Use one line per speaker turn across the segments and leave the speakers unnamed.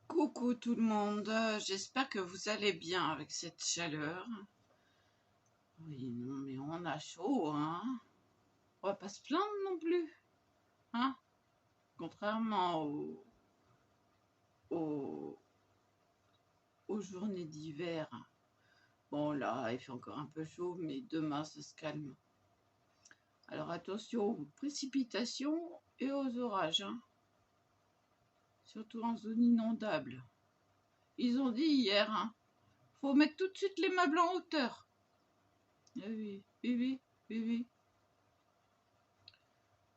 Coucou tout le monde, j'espère que vous allez bien avec cette chaleur. Oui, non, mais on a chaud, hein. On va pas se plaindre non plus, hein. Contrairement aux, aux journées d'hiver. Bon, là, il fait encore un peu chaud, mais demain, ça se calme. Alors attention aux précipitations et aux orages, hein. Surtout en zone inondable. Ils ont dit hier, hein, faut mettre tout de suite les meubles en hauteur. Oui, oui, oui, oui, oui.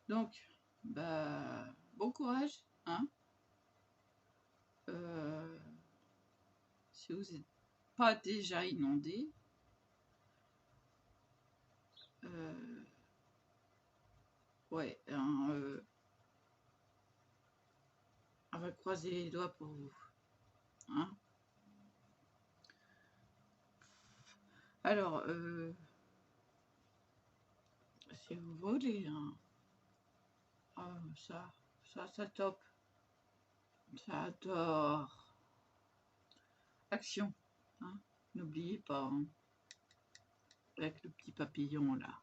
Donc, bah, bon courage, hein. Si vous n'êtes pas déjà inondé, ouais, hein, on va croiser les doigts pour vous, hein. Alors, si vous voulez, hein, ça top, ça adore. Action, hein. N'oubliez pas, hein, avec le petit papillon là,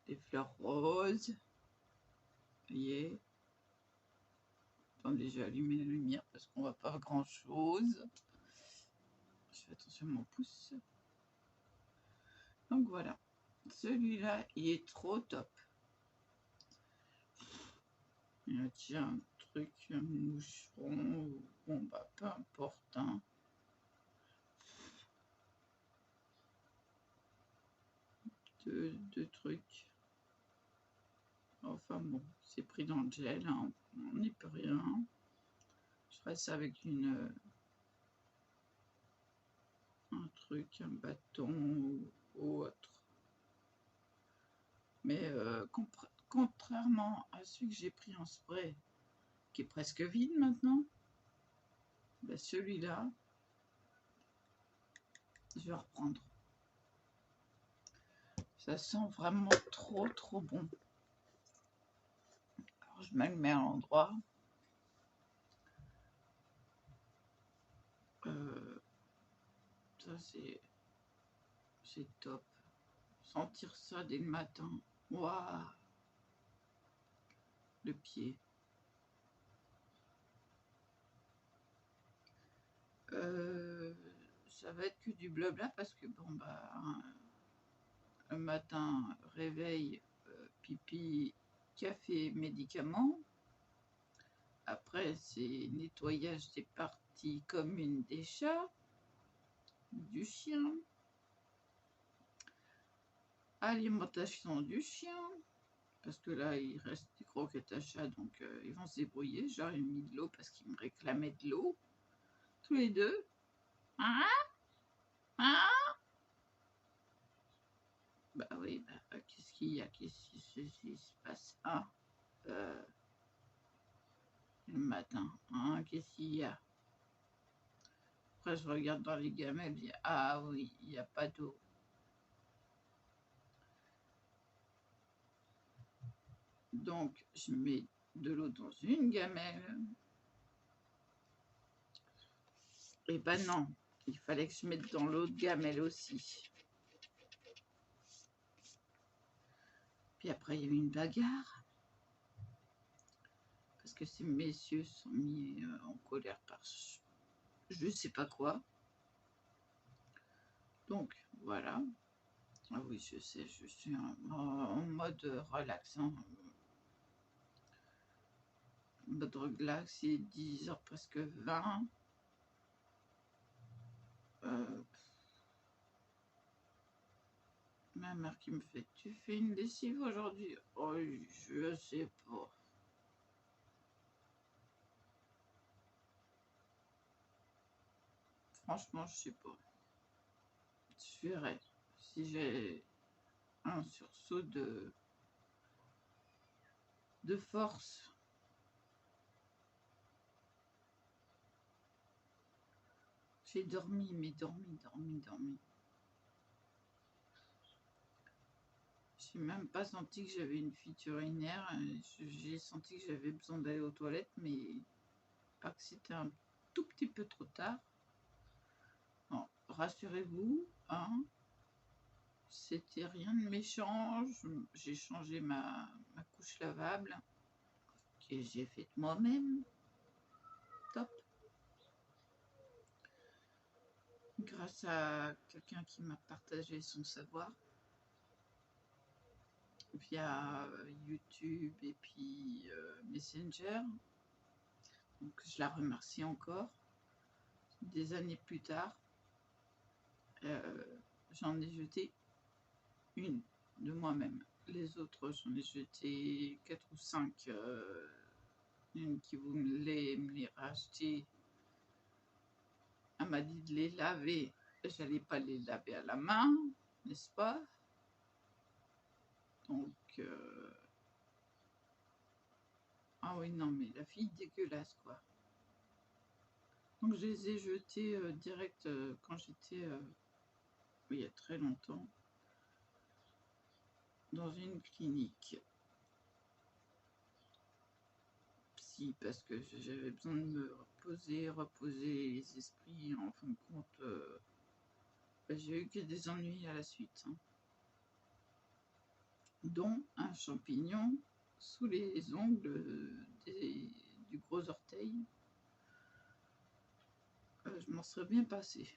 des fleurs roses, voyez. Attendez, j'ai allumé la lumière parce qu'on voit pas grand chose. Je fais attention à mon pouce. Donc voilà, celui-là, il est trop top. Tiens, un truc, un moucheron, bon bah peu importe, hein. Deux trucs. Enfin bon, c'est pris dans le gel, hein. On n'y peut rien. Je ferai ça avec un truc, un bâton ou autre. Mais contrairement à celui que j'ai pris en spray, qui est presque vide maintenant, bah celui-là, je vais reprendre. Ça sent vraiment trop bon. Alors je me le mets à l'endroit. Ça c'est top. Sentir ça dès le matin. Waouh. Le pied. Ça va être que du blabla parce que bon bah le matin réveil, pipi, café, médicaments. Après c'est nettoyage des parties communes des chats, du chien, alimentation du chien, parce que là il reste des croquettes à chat, donc ils vont se débrouiller. Genre j'ai mis de l'eau parce qu'ils me réclamaient de l'eau tous les deux. Hein, hein. Bah oui, bah, qu'est-ce qu'il y a, qu'est-ce qui se passe, hein, le matin, hein, qu'est-ce qu'il y a? Après je regarde dans les gamelles, je dis ah oui, il n'y a pas d'eau. Donc je mets de l'eau dans une gamelle. Et ben non, il fallait que je mette dans l'autre gamelle aussi. Puis après il y a eu une bagarre parce que ces messieurs sont mis en colère par je sais pas quoi. Donc voilà. Ah oui, je sais, je suis en mode relax, hein. Mode relax, il est 10h presque 20. Ma mère qui me fait, tu fais une lessive aujourd'hui? Oh, je sais pas. Franchement, je sais pas. Je verrai. Si j'ai un sursaut de force, J'ai dormi, mais dormi. J'ai même pas senti que j'avais une fuite urinaire. J'ai senti que j'avais besoin d'aller aux toilettes, mais pas que c'était un tout petit peu trop tard. Bon, rassurez-vous, hein, c'était rien de méchant. J'ai changé ma couche lavable que j'ai faite moi-même. Top. Grâce à quelqu'un qui m'a partagé son savoir via YouTube et puis Messenger. Donc je la remercie encore. Des années plus tard, j'en ai jeté une de moi-même. Les autres, j'en ai jeté 4 ou 5. Une qui voulait me les racheter, elle m'a dit de les laver. J'allais pas les laver à la main, n'est-ce pas? Donc, ah oui, non, mais la fille dégueulasse, quoi. Donc, je les ai jetés direct quand j'étais, il y a très longtemps, dans une clinique psy, parce que j'avais besoin de me reposer les esprits. En fin de compte, j'ai eu que des ennuis à la suite, hein, dont un champignon sous les ongles du gros orteil. Je m'en serais bien passé.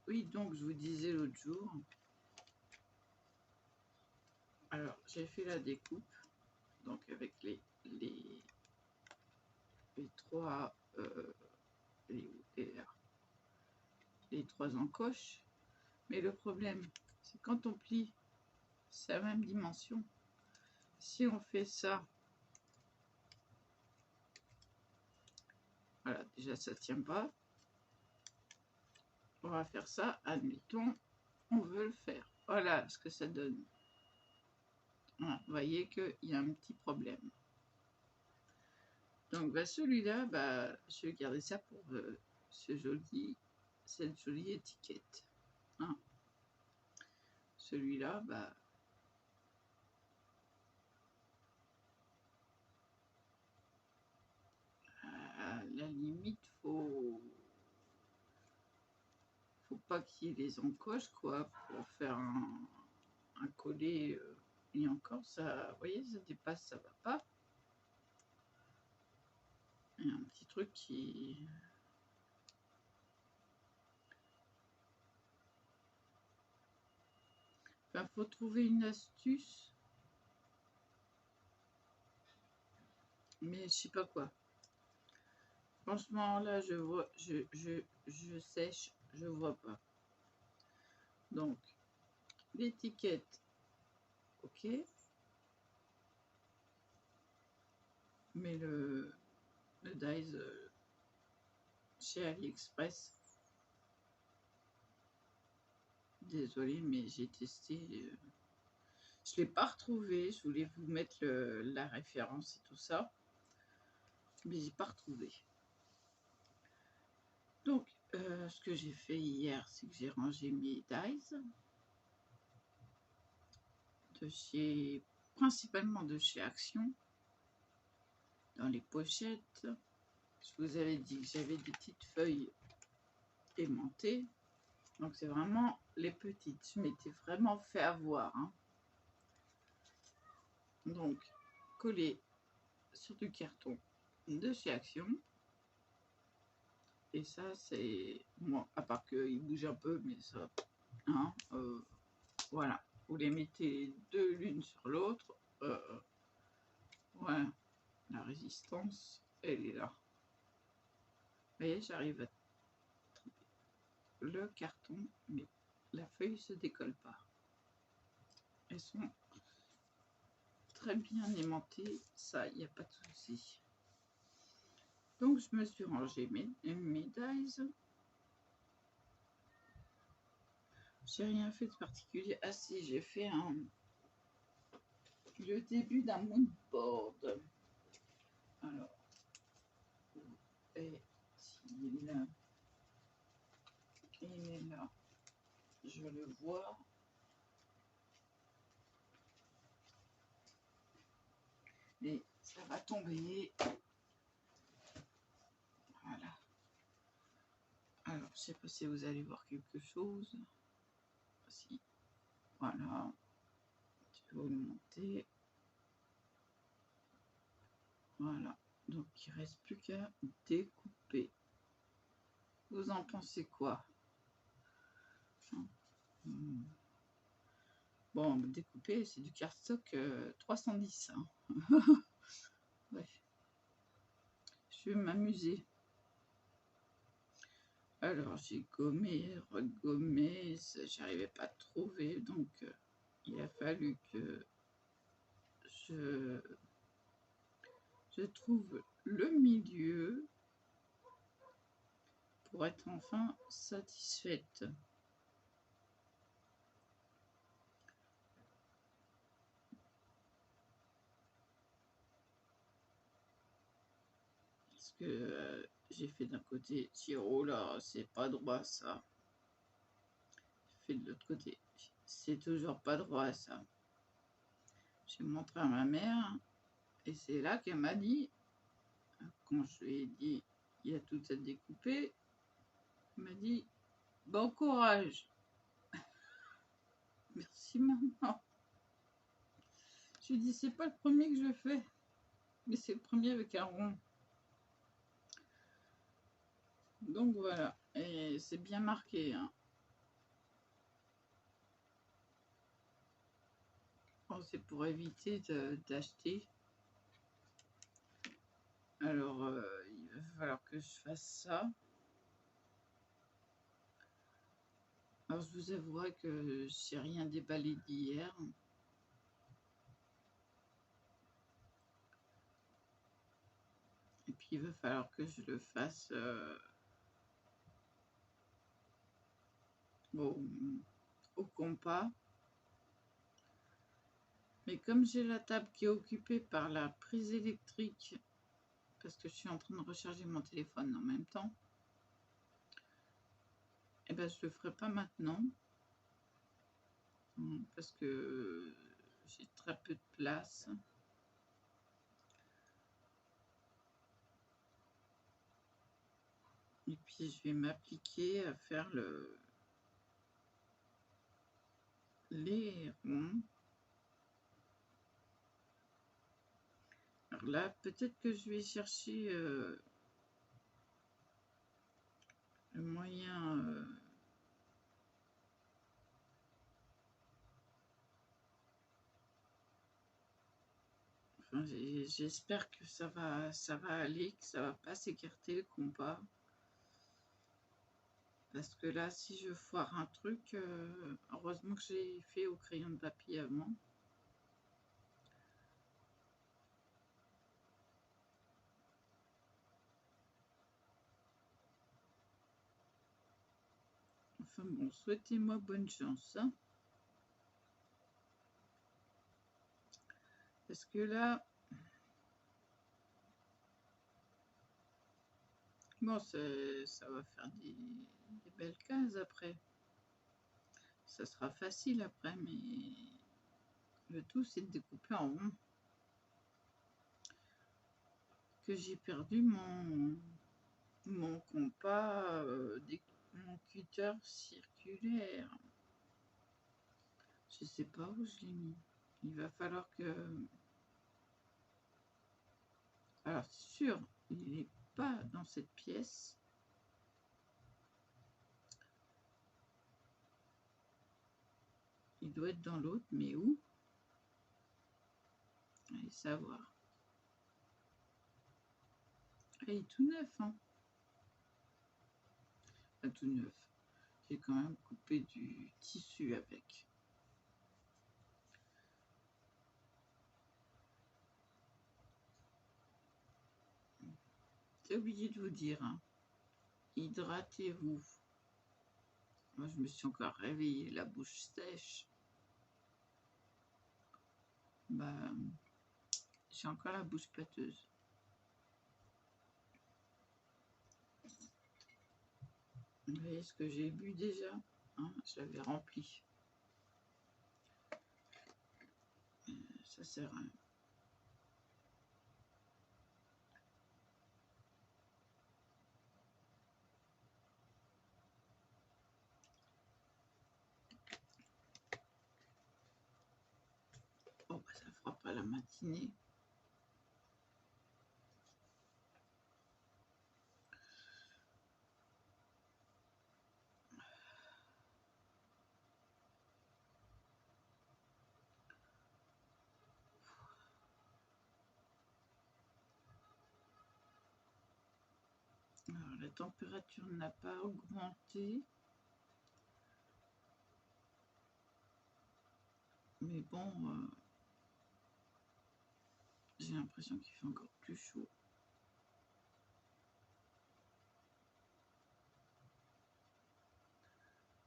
Oui, donc je vous disais l'autre jour, alors j'ai fait la découpe, donc avec les trois les trois encoches, mais le problème c'est quand on plie, c'est la même dimension. Si on fait ça, voilà, déjà ça tient pas. On va faire ça, admettons, on veut le faire. Voilà ce que ça donne. Voilà, vous voyez qu'il y a un petit problème. Donc bah, celui-là, bah, je vais garder ça pour cette jolie étiquette. Hein. Celui-là, bah, à la limite, faut pas qu'il y ait les encoches, quoi, pour faire un collet. Et encore, ça, vous voyez, ça dépasse, ça va pas. Il y a un petit truc qui... Enfin, faut trouver une astuce. Mais je sais pas quoi. Franchement, là, je vois, je sèche, je vois pas. Donc, l'étiquette, ok. Mais le dies chez AliExpress, désolée, mais j'ai testé. Je l'ai pas retrouvé. Je voulais vous mettre la référence et tout ça, mais j'ai pas retrouvé. Donc, ce que j'ai fait hier, c'est que j'ai rangé mes dies de chez, principalement de chez Action, dans les pochettes. Je vous avais dit que j'avais des petites feuilles aimantées. Donc, c'est vraiment les petites. Je m'étais vraiment fait avoir. Hein. Donc, collé sur du carton de chez Action. Et ça, c'est... Bon, à part qu'il bouge un peu, mais ça... Hein, voilà. Vous les mettez deux l'une sur l'autre. Ouais, la résistance, elle est là. Vous voyez, j'arrive à le carton, mais la feuille se décolle pas. Elles sont très bien aimantées, ça, il n'y a pas de souci. Donc, je me suis rangé mes dies. J'ai rien fait de particulier. Ah si, j'ai fait un le début d'un mood board. Alors, où est-il? Il est là. Je le vois. Et ça va tomber. Voilà. Alors, je sais pas si vous allez voir quelque chose. Si. Voilà. Je vais augmenter. Voilà. Donc, il ne reste plus qu'à découper. Vous en pensez quoi? Bon, découper, c'est du cardstock 310. Hein. Ouais. Je vais m'amuser. Alors, j'ai gommé, regommé, j'arrivais pas à trouver, donc il a fallu que je trouve le milieu pour être enfin satisfaite. Parce que j'ai fait d'un côté, oh là, c'est pas droit ça. J'ai fait de l'autre côté, c'est toujours pas droit ça. J'ai montré à ma mère et c'est là qu'elle m'a dit, quand je lui ai dit il y a tout à découper, elle m'a dit bon courage. Merci maman. Je lui ai dit c'est pas le premier que je fais, mais c'est le premier avec un rond. Donc voilà, et c'est bien marqué. Hein. Bon, c'est pour éviter d'acheter. Alors, il va falloir que je fasse ça. Alors, je vous avouerai que j'ai rien déballé d'hier. Et puis, il va falloir que je le fasse au compas. Mais comme j'ai la table qui est occupée par la prise électrique, parce que je suis en train de recharger mon téléphone en même temps, et ben je le ferai pas maintenant. Parce que j'ai très peu de place. Et puis je vais m'appliquer à faire les ronds. Alors là, peut-être que je vais chercher le moyen enfin, j'espère que ça va aller, que ça va pas s'écarter le compas. Parce que là, si je foire un truc, heureusement que j'ai fait au crayon de papier avant. Enfin bon, souhaitez-moi bonne chance. Hein. Parce que là, bon, ça va faire des belles cases après. Ça sera facile après, mais le tout, c'est de découper en rond. Que j'ai perdu mon compas, mon cutter circulaire. Je sais pas où je l'ai mis. Il va falloir que... Alors, c'est sûr, il n'est pas dans cette pièce. Il doit être dans l'autre, mais où? Allez savoir. Ah, il est tout neuf, hein. Pas tout neuf. J'ai quand même coupé du tissu avec. J'ai oublié de vous dire, hein. Hydratez-vous. Moi, je me suis encore réveillée, la bouche sèche. bah, j'ai encore la bouche pâteuse. Vous voyez ce que j'ai bu déjà, hein, j'avais rempli. Ça sert à rien. Bon, bah, ça fera pas la matinée. Alors, la température n'a pas augmenté. Mais bon, j'ai l'impression qu'il fait encore plus chaud.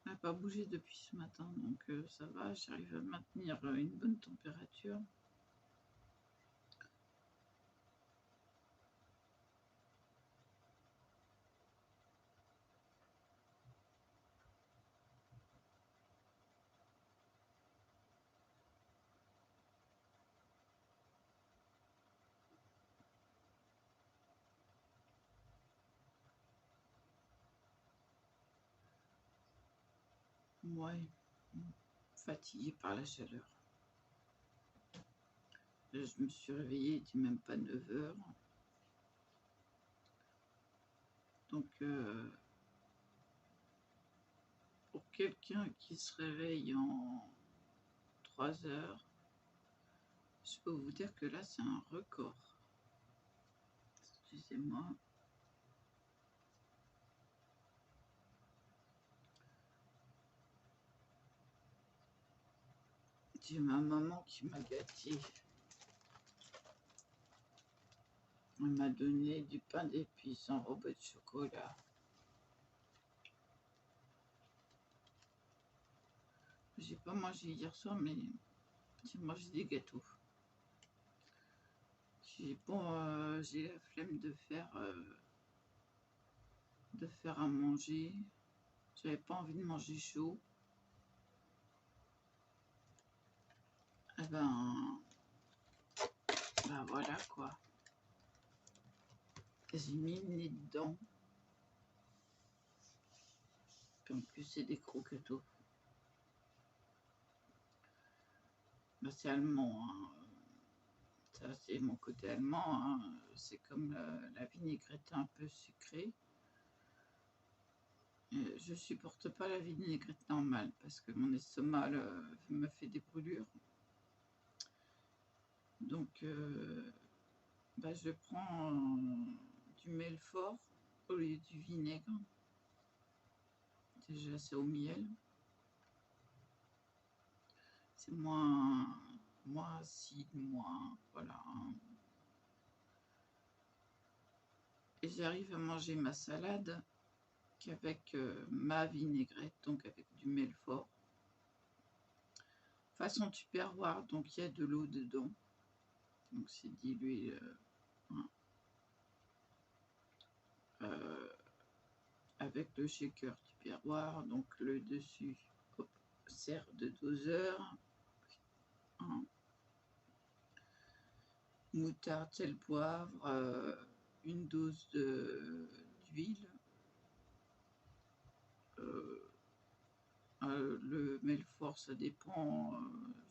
Elle n'a pas bougé depuis ce matin, donc ça va, j'arrive à maintenir une bonne température. Ouais, fatiguée par la chaleur. Là, je me suis réveillée, il n'était même pas 9 h. Donc, pour quelqu'un qui se réveille en 3 heures, je peux vous dire que là, c'est un record. Excusez-moi. J'ai ma maman qui m'a gâtée. Elle m'a donné du pain d'épices enrobé de chocolat. J'ai pas mangé hier soir, mais j'ai mangé des gâteaux. Bon, j'ai la flemme de faire à manger. J'avais pas envie de manger chaud. Eh ben voilà quoi. J'ai mis le nez dedans. Puis en plus, c'est des croquettes. Ben, c'est allemand. Hein. Ça, c'est mon côté allemand. Hein. C'est comme la vinaigrette un peu sucrée. Je supporte pas la vinaigrette normale parce que mon estomac me fait des brûlures. Donc, je prends du Melfort au lieu du vinaigre. Déjà, c'est au miel. C'est moins acide, voilà. Et j'arrive à manger ma salade qu'avec ma vinaigrette, donc avec du Melfort. Façon tupperware, donc il y a de l'eau dedans. Donc c'est dilué avec le shaker tupperware. Donc le dessus sert de doseur. Hein. Moutarde, sel, poivre, une dose d'huile. Le Melfort, ça dépend.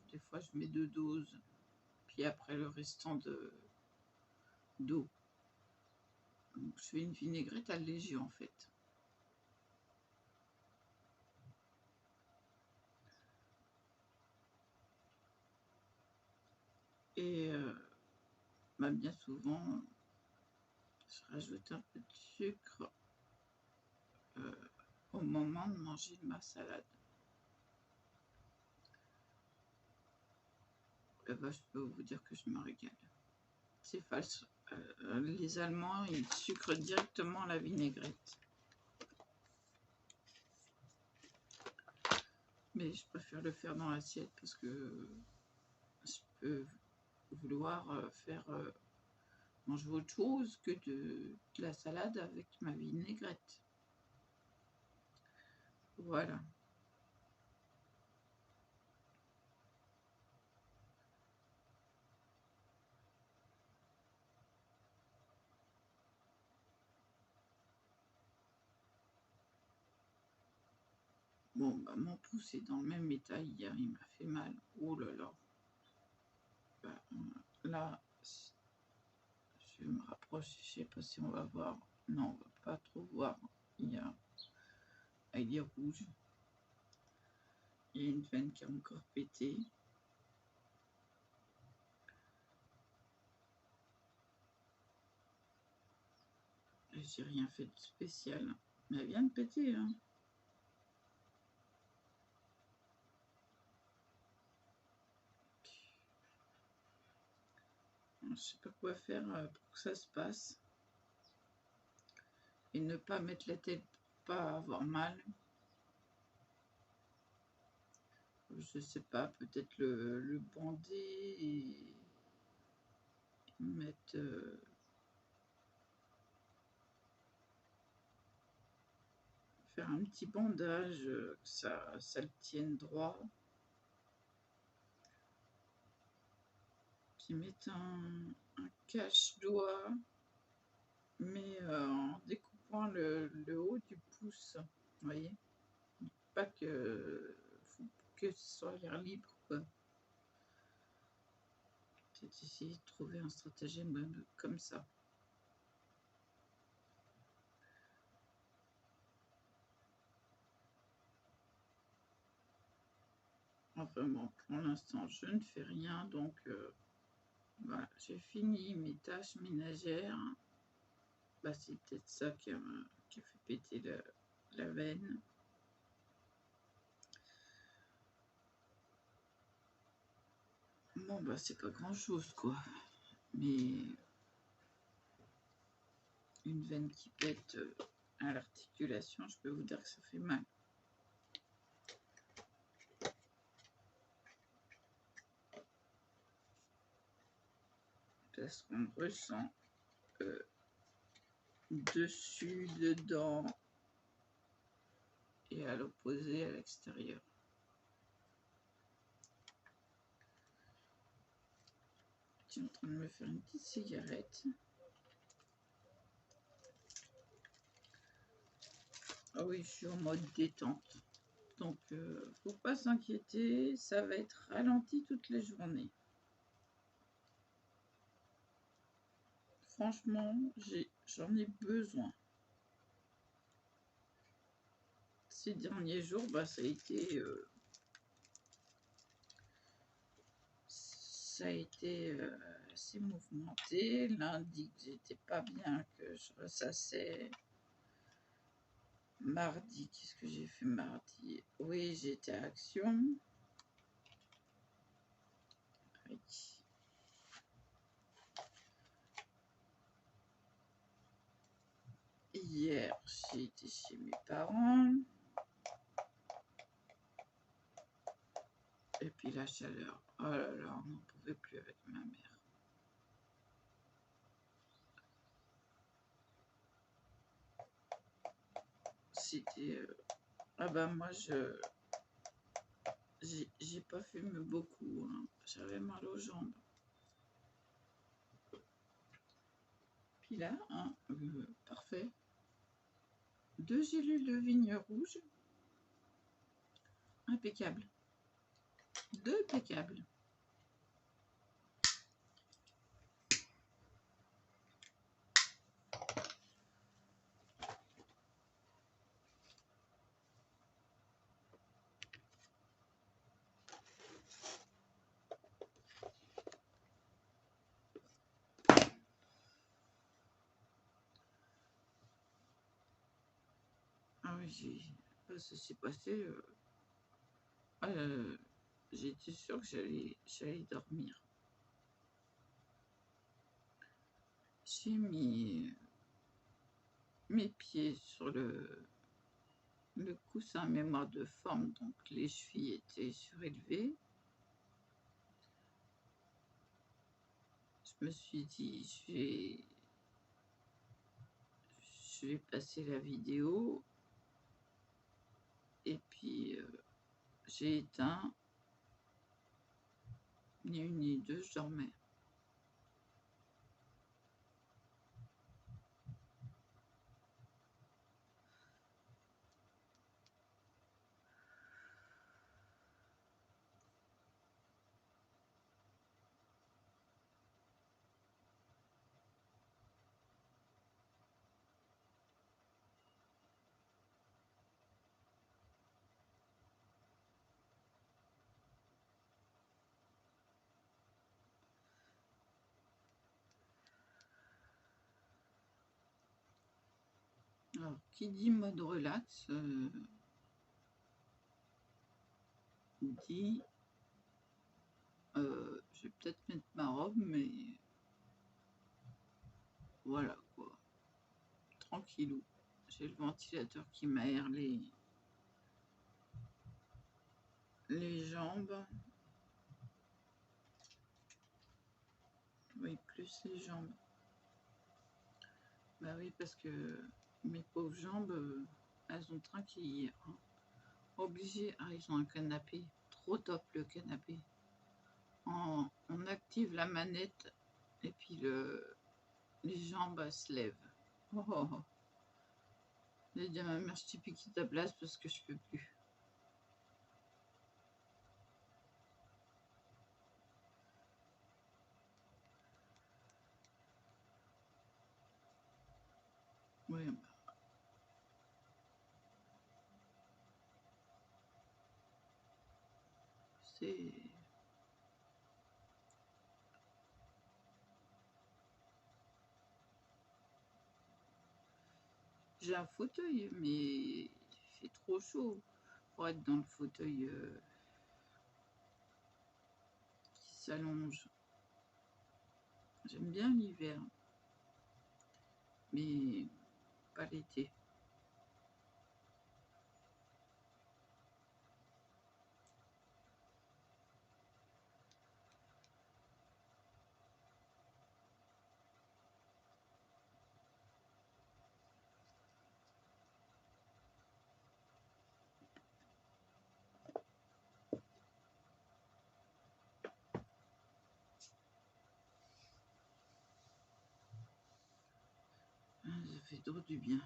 Des fois, je mets 2 doses. Puis après, le restant d'eau. Donc, je fais une vinaigrette allégée, en fait. Et bien souvent, je rajoute un peu de sucre au moment de manger ma salade. Et je peux vous dire que je me régale. C'est false. Les Allemands, ils sucrent directement la vinaigrette. Mais je préfère le faire dans l'assiette parce que je peux vouloir faire manger autre chose que de la salade avec ma vinaigrette. Voilà. Bon, bah, mon pouce est dans le même état hier, il m'a fait mal. Oh là là. Bah, là, je me rapproche, je sais pas si on va voir. Non, on va pas trop voir. Il est rouge. Il y a une veine qui a encore pété. J'ai rien fait de spécial. Mais elle vient de péter, hein. Je sais pas quoi faire pour que ça se passe. Et ne pas mettre la tête pour pas avoir mal. Je sais pas, peut-être le bander et mettre... faire un petit bandage, que ça le tienne droit. Puis mettre un cache-doigt, mais en découpant le haut du pouce, vous voyez, pas que ce soit l'air libre, quoi. Peut-être essayer de trouver un stratagème comme ça. Vraiment, pour l'instant, je ne fais rien, donc voilà, j'ai fini mes tâches ménagères. Bah, c'est peut-être ça qui a fait péter la veine. Bon, bah, c'est pas grand-chose, quoi. Mais une veine qui pète à l'articulation, je peux vous dire que ça fait mal. Parce qu'on ressent dessus, dedans et à l'opposé, à l'extérieur. Je suis en train de me faire une petite cigarette. Ah oui, je suis en mode détente. Donc, faut pas s'inquiéter, ça va être ralenti toute la journée. Franchement, j'en ai besoin. Ces derniers jours, bah, ça a été assez mouvementé. Lundi, j'étais pas bien, que je ressassais. Mardi, qu'est-ce que j'ai fait mardi? Oui, j'étais à Action. Oui. Hier, j'ai été chez mes parents. Et puis la chaleur. Oh là là, on n'en pouvait plus avec ma mère. C'était... Ah bah moi, j'ai pas fumé beaucoup, hein. J'avais mal aux jambes. Puis là, hein, parfait. 2 gélules de vigne rouge. Impeccable. 2 impeccables. Ah oui, ça s'est passé... j'étais sûre que j'allais dormir. J'ai mis mes pieds sur le coussin mémoire de forme, donc les chevilles étaient surélevées. je me suis dit, je vais passer la vidéo. Et puis, j'ai éteint. Ni une ni deux, je dormais. Alors, qui dit mode relax, dit... je vais peut-être mettre ma robe, mais voilà quoi. Tranquillou. J'ai le ventilateur qui m'aère les jambes. Oui, plus les jambes. Bah oui, parce que mes pauvres jambes, elles ont trinqué hier. Hein. Obligées. Ah, ils ont un canapé. Trop top le canapé. On active la manette et puis les jambes se lèvent. Oh, oh, oh. J'ai dit à ma mère, je t'ai piqué ta place parce que je peux plus. Oui, c'est... J'ai un fauteuil, mais il fait trop chaud pour être dans le fauteuil qui s'allonge. J'aime bien l'hiver, mais pas l'été. Ah, ça fait trop du bien.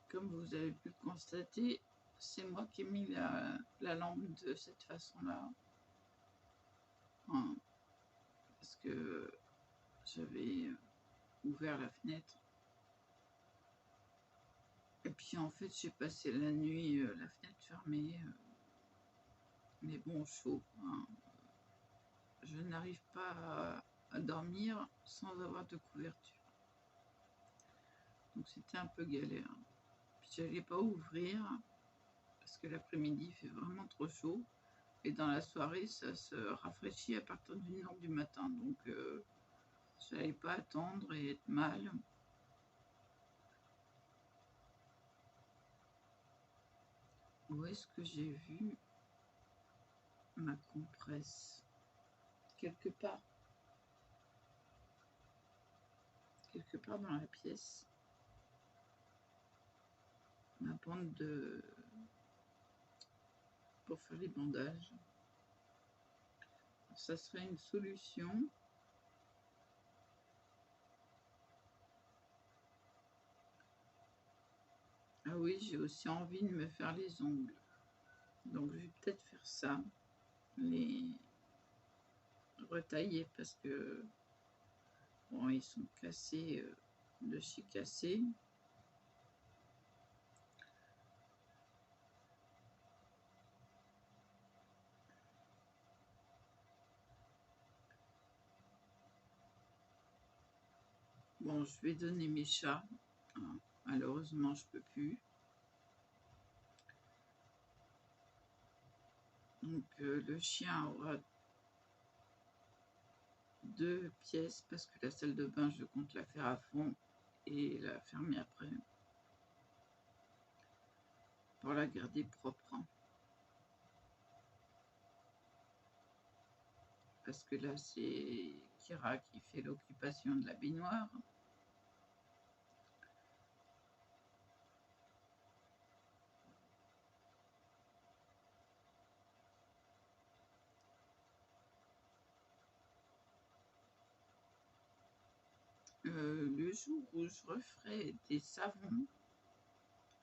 Comme vous avez pu le constater, c'est moi qui ai mis la lampe de cette façon-là. Hein, parce que j'avais ouvert la fenêtre. Et puis en fait, j'ai passé la nuit, la fenêtre fermée. Mais bon, chaud. Hein. Je n'arrive pas à dormir sans avoir de couverture. Donc c'était un peu galère. Puis j'allais pas ouvrir parce que l'après-midi il fait vraiment trop chaud. Et dans la soirée, ça se rafraîchit à partir d'une heure du matin. Donc je n'allais pas attendre et être mal. Où est-ce que j'ai vu ma compresse? Quelque part. Quelque part dans la pièce. Ma bande de... pour faire les bandages. Ça serait une solution. Ah oui, j'ai aussi envie de me faire les ongles. Donc je vais peut-être faire ça. Les retailler parce que bon, ils sont cassés de chez cassé. Bon, je vais donner mes chats. Malheureusement, je peux plus. Donc le chien aura 2 pièces parce que la salle de bain, je compte la faire à fond et la fermer après. pour la garder propre, hein. Parce que là, c'est Kira qui fait l'occupation de la baignoire. Le jour où je referai des savons,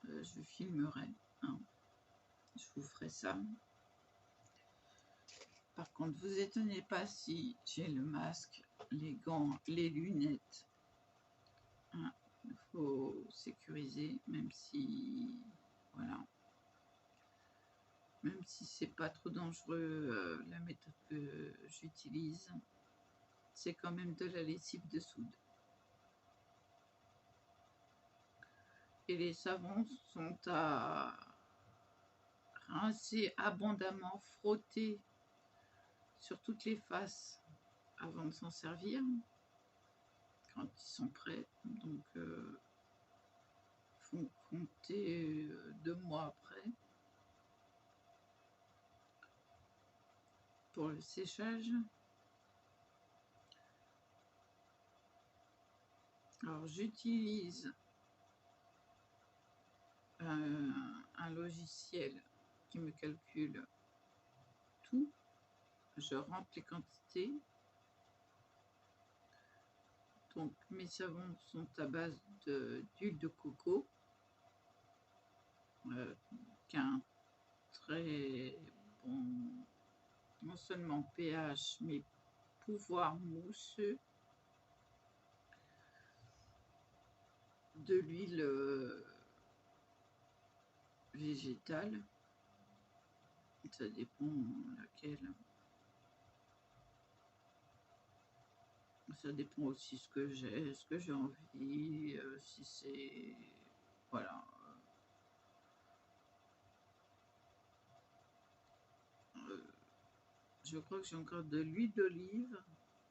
je filmerai, hein. Je vous ferai ça. Par contre, vous étonnez pas si j'ai le masque, les gants, les lunettes. Hein, il faut sécuriser, même si, voilà, même si c'est pas trop dangereux, la méthode que j'utilise, c'est quand même de la lessive de soude. Et les savons sont à rincer abondamment, frotter sur toutes les faces avant de s'en servir quand ils sont prêts. Donc, faut compter 2 mois après pour le séchage. Alors, j'utilise un logiciel qui me calcule tout. Je rentre les quantités. Donc, mes savons sont à base d'huile de coco, qui a un très bon, non seulement pH, mais pouvoir mousseux. De l'huile végétale, ça dépend laquelle. Ça dépend aussi ce que j'ai envie, si c'est, voilà. Je crois que j'ai encore de l'huile d'olive,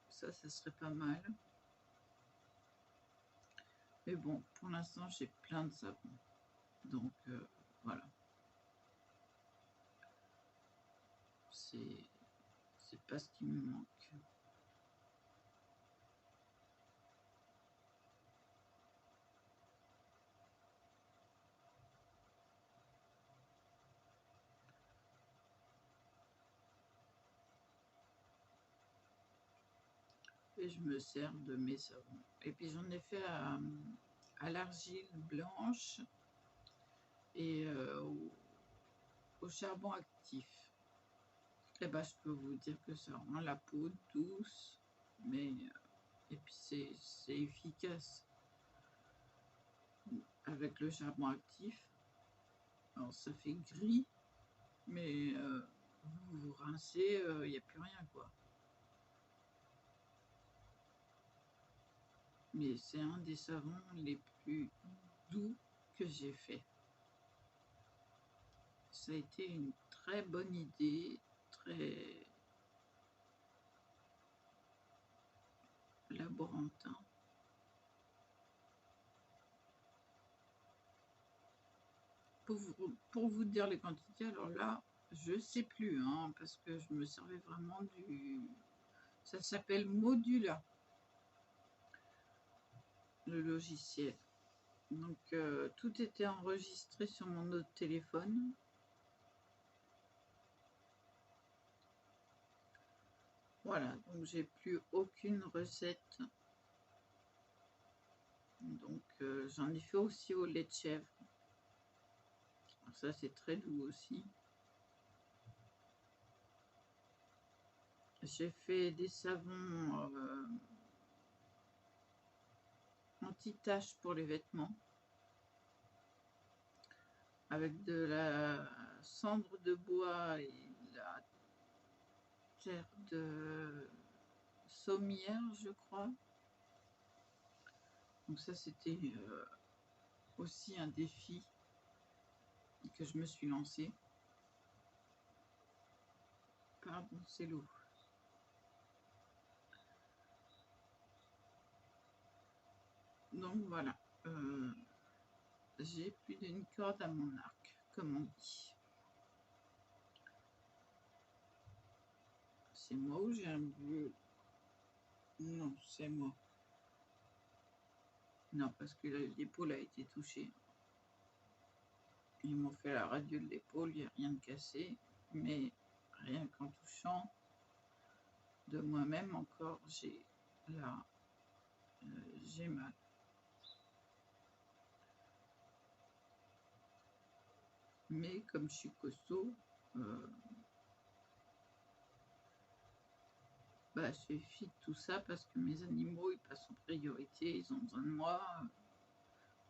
ça serait pas mal. Mais bon, pour l'instant, j'ai plein de savon, donc voilà. C'est pas ce qui me manque. Et je me sers de mes savons. Et puis j'en ai fait à l'argile blanche et au charbon actif. Et ben, je peux vous dire que ça rend la peau douce, mais et puis c'est efficace avec le charbon actif. Alors ça fait gris, mais vous rincez, il n'y a plus rien, quoi. Mais c'est un des savons les plus doux que j'ai fait. Ça a été une très bonne idée, très laborantin. Pour vous dire les quantités, alors là, je sais plus, hein, parce que je me servais vraiment du... Ça s'appelle Modula, le logiciel. Donc, tout était enregistré sur mon autre téléphone. Voilà, donc j'ai plus aucune recette. Donc, j'en ai fait aussi au lait de chèvre. Alors ça, c'est très doux aussi. J'ai fait des savons anti-taches pour les vêtements avec de la cendre de bois et la terre de sommière, je crois. Donc ça, c'était aussi un défi que je me suis lancé. Pardon, c'est l'eau. Donc voilà, j'ai plus d'une corde à mon arc, comme on dit. C'est moi ou j'ai un bleu? Non, c'est moi. Non, parce que l'épaule a été touchée. Ils m'ont fait la radio de l'épaule, il n'y a rien de cassé. Mais rien qu'en touchant de moi-même encore, j'ai là, j'ai mal. Mais comme je suis costaud, bah, je fais fi de tout ça parce que mes animaux, ils passent en priorité, ils ont besoin de moi.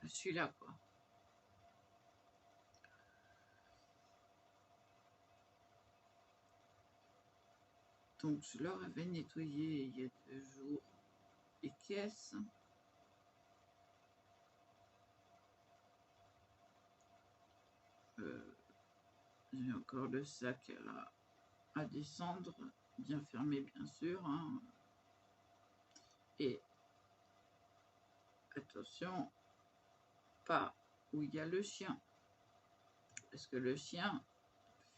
Je suis là, quoi. Donc, je leur avais nettoyé il y a 2 jours les caisses. J'ai encore le sac à descendre, bien fermé, bien sûr. Hein. Et attention, pas où il y a le chien. Parce que le chien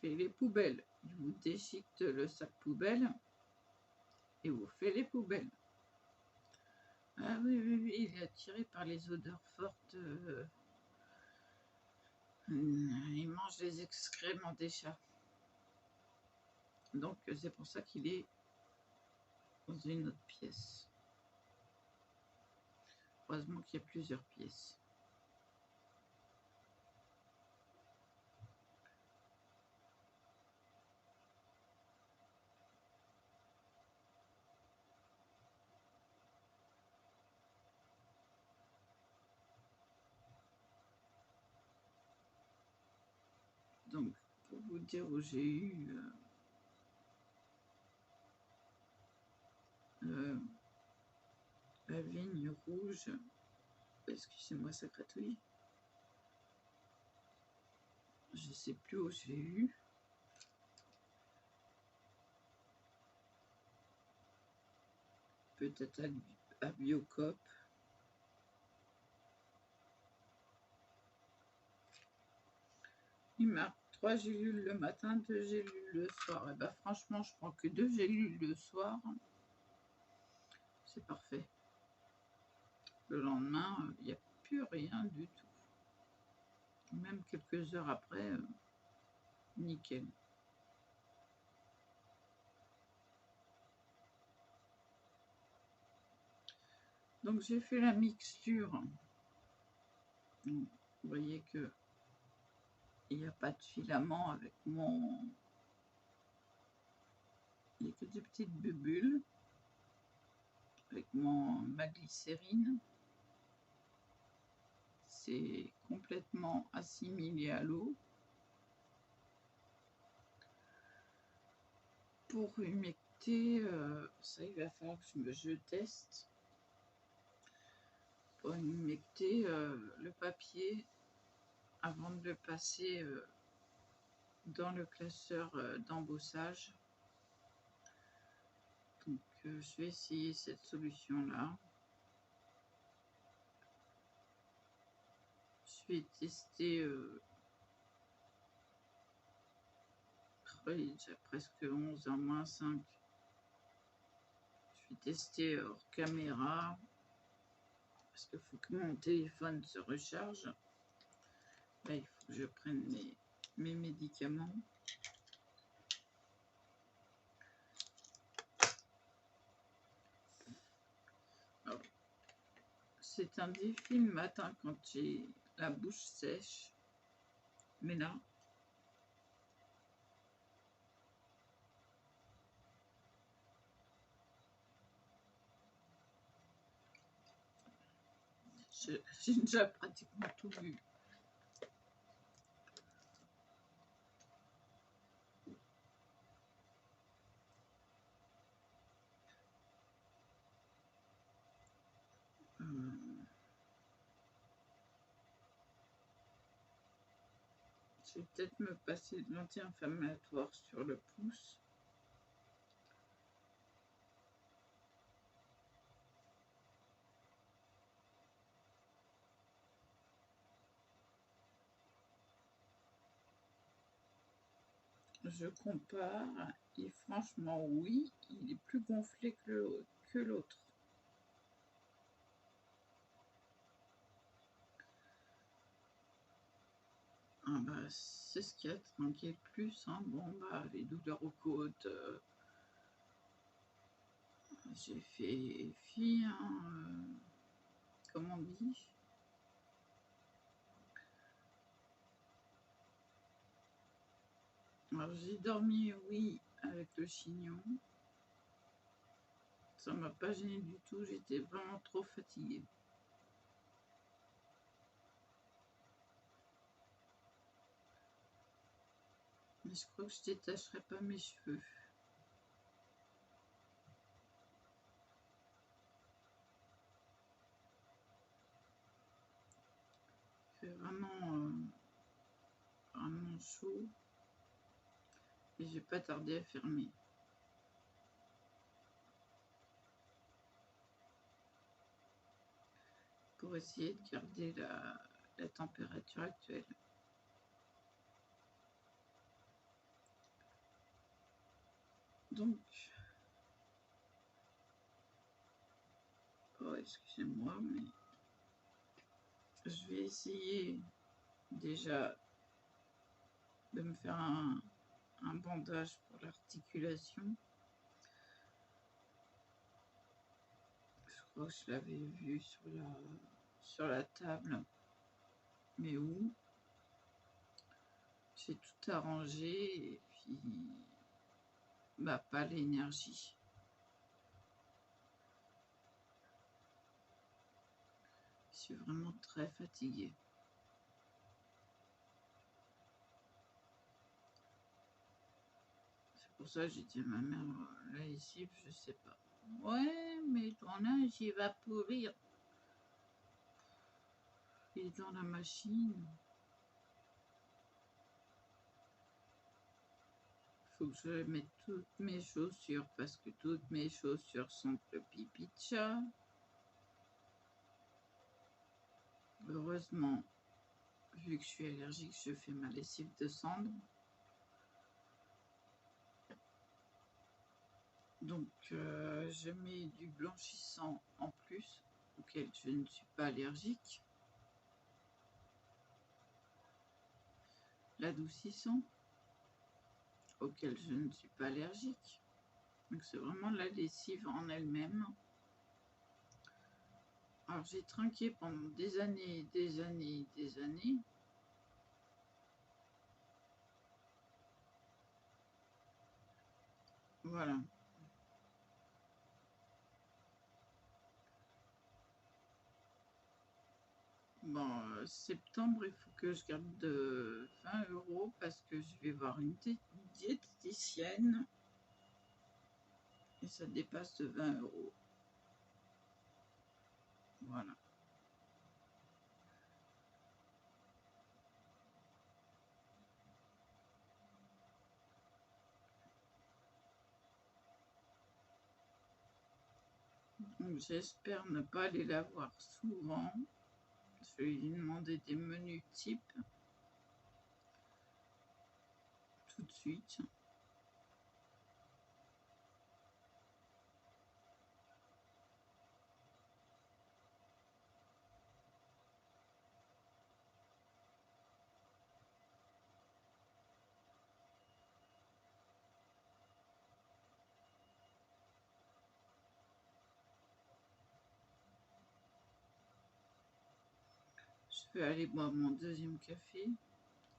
fait les poubelles. Il vous déchiquette le sac poubelle et vous fait les poubelles. Ah oui, oui, oui, il est attiré par les odeurs fortes. Il mange les excréments des chats. Donc c'est pour ça qu'il est dans une autre pièce. Heureusement qu'il y a plusieurs pièces. Donc, pour vous dire où j'ai eu la vigne rouge, excusez-moi, ça gratouille. Je sais plus où je l'ai eu. Peut-être à Biocop. Il marque 3 gélules le matin, 2 gélules le soir. Et ben franchement, je prends que 2 gélules le soir. C'est parfait. Le lendemain, il n'y a plus rien du tout. Même quelques heures après, nickel. Donc j'ai fait la mixture. Vous voyez que il n'y a pas de filament avec mon... Il n'y a que des petites bulles avec ma glycérine. C'est complètement assimilé à l'eau. Pour humecter, ça il va falloir que je teste. Pour humecter le papier avant de le passer dans le classeur d'embossage. Donc je vais essayer cette solution-là. Je vais tester... il est déjà presque 11h moins 5. Je vais tester hors caméra. Parce qu'il faut que mon téléphone se recharge. Là, il faut que je prenne mes médicaments. C'est un défi le matin quand j'ai la bouche sèche. Mais là, j'ai déjà pratiquement tout vu. Je vais peut-être me passer de l'anti-inflammatoire sur le pouce. je compare et franchement, oui, il est plus gonflé que l'autre. Ah bah, c'est ce qui a trinqué le plus. Hein. Bon, bah, les douleurs aux côtes, j'ai fait fi, hein, comme on dit. Alors, j'ai dormi, oui, avec le chignon. Ça m'a pas gêné du tout, j'étais vraiment trop fatiguée. Mais je crois que je détacherai pas mes cheveux. Il fait vraiment chaud. Et j'ai pas tardé à fermer. Pour essayer de garder la température actuelle. Donc, oh, excusez-moi, mais je vais essayer déjà de me faire un bandage pour l'articulation. Je crois que je l'avais vu sur la table. Mais où j'ai tout arrangé et puis bah, pas l'énergie. Je suis vraiment très fatiguée. C'est pour ça que j'ai dit à ma mère, la lessive, je sais pas. Ouais, mais ton linge, il va pourrir. Il est dans la machine. Faut que je mette toutes mes chaussures parce que toutes mes chaussures sont le pipi de chat. Heureusement, vu que je suis allergique, je fais ma lessive de cendre. Donc, je mets du blanchissant en plus, auquel je ne suis pas allergique. L'adoucissant, auquel je ne suis pas allergique. Donc, c'est vraiment la lessive en elle-même. Alors, j'ai trinqué pendant des années, des années, des années. Voilà. Bon, septembre, il faut que je garde 20 € parce que je vais voir une diététicienne et ça dépasse de 20 €. Voilà. Donc, j'espère ne pas aller la voir souvent. Je vais lui demander des menus types tout de suite. Je vais aller boire mon deuxième café.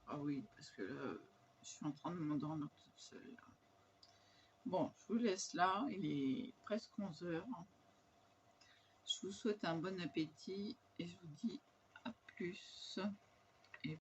Ah oui, parce que là, je suis en train de m'endormir toute seule. Bon, je vous laisse là. Il est presque 11 h. Je vous souhaite un bon appétit et je vous dis à plus. Et